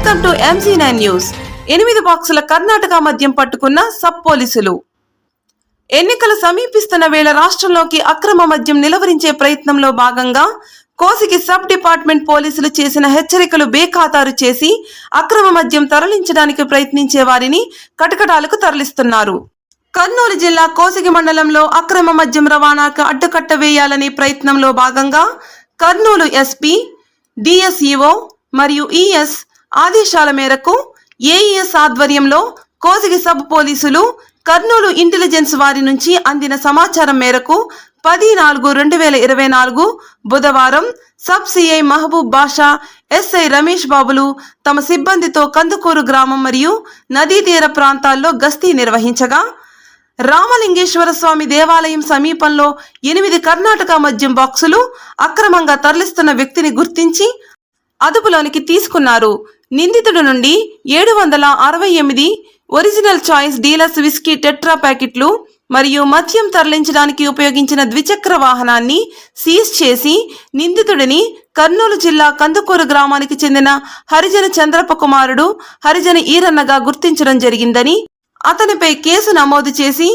Welcome to MG9 news. 8 బాక్సుల కర్ణాటక మద్యం పట్టుకున్న సబ్ పోలీసులు. ఎన్నికలు సమీపిస్తున్న వేళ రాష్ట్రంలోకి అక్రమ మద్యం నిలువరించే ప్రయత్నంలో భాగంగా కోసిగి సబ్ డిపార్ట్మెంట్ పోలీసులు చేసిన హెచ్చరికలు బేఖాతారు చేసి అక్రమ మద్యం తరలించడానికి ప్రయత్నించే వారిని కటకటాలకు తరలిస్తున్నారు. కర్నూలు జిల్లా కోసిగి మండలంలో అక్రమ మద్యం రవాణాకు అడ్డుకట్ట వేయాలనే ప్రయత్నంలో భాగంగా కర్నూలు ఎస్పీ, డిఎస్ఈఓ మరియు ఈఎస్ ఆదేశాల మేరకు ఏఈఎస్ ఆధ్వర్యంలో కోసిగి సబ్ పోలీసులు కర్నూలు ఇంటెలిజెన్స్ వారి నుంచి అందిన సమాచారం మేరకు 10/4/2024 బుధవారం సబ్ సిఐ మహబూబ్ బాషా, ఎస్ఐ రమేష్ బాబులు తమ సిబ్బందితో కందుకూరు గ్రామం మరియు నదీ తీర ప్రాంతాల్లో గస్తీ నిర్వహించగా రామలింగేశ్వర స్వామి దేవాలయం సమీపంలో 8 కర్ణాటక మద్యం బాక్సులు అక్రమంగా తరలిస్తున్న వ్యక్తిని గుర్తించి అదుపులోనికి తీసుకున్నారు. నిందితుడి నుండి 768 original choice dealers whisky tetra ప్యాకెట్లు మరియు మద్యం తరలించడానికి ఉపయోగించిన ద్విచక్ర వాహనాన్ని సీజ్ చేసి నిందితుడిని కర్నూలు జిల్లా కందుకూరు గ్రామానికి చెందిన హరిజన చంద్రప్ప కుమారుడు హరిజన ఈరన్నగా గుర్తించడం జరిగిందని, అతనిపై కేసు నమోదు చేసి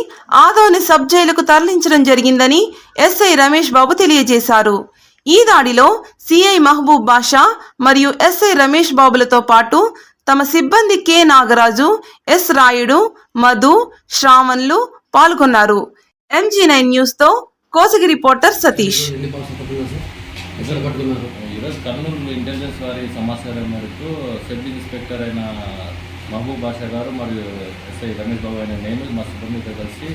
ఆదోని సబ్ జైలుకు తరలించడం జరిగిందని ఎస్ఐ రమేష్ బాబు తెలియజేశారు. ఈ దాడిలో సిఐ మహబూబ్ బాషా మరియు ఎస్ఐ రమేష్ బాబులతో పాటు తమ సిబ్బంది కె నాగరాజు, ఎస్ రాయుడు, మధు, శ్రావణ్లు పాల్గొన్నారు. MG9 న్యూస్ తో కోసిగి రిపోర్టర్ సతీష్. కర్నూలు ఇంటెలిజెన్స్ వారి సమాచారం మేరకు సబ్ ఇన్స్పెక్టర్ అయిన మహబూబ్ బాషా గారు మరియు ఎస్ఐ రమేష్ బాబు అయిన నేను మా సిబ్బందితో కలిసి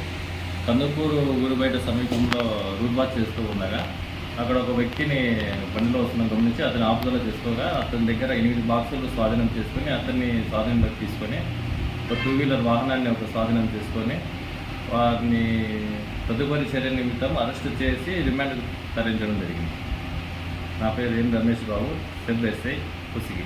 కందుకూరు ఊరు బయట సమీపంలో రూట్ వాచ్ చేస్తూ ఉండగా అక్కడ ఒక వ్యక్తిని బండిలో వస్తున్న గమనించి అతను ఆపుదల చేసుకోగా అతని దగ్గర 8 బాక్సులు స్వాధీనం చేసుకుని అతన్ని స్వాధీనంలోకి తీసుకొని ఒక 2 వీలర్ వాహనాన్ని స్వాధీనం చేసుకొని వారిని తదుపరి చర్య నిమిత్తం అరెస్టు చేసి రిమాండ్కు తరలించడం జరిగింది. నా పేరు రమేష్ బాబు, సబ్ ఎస్ఐ కోసిగి.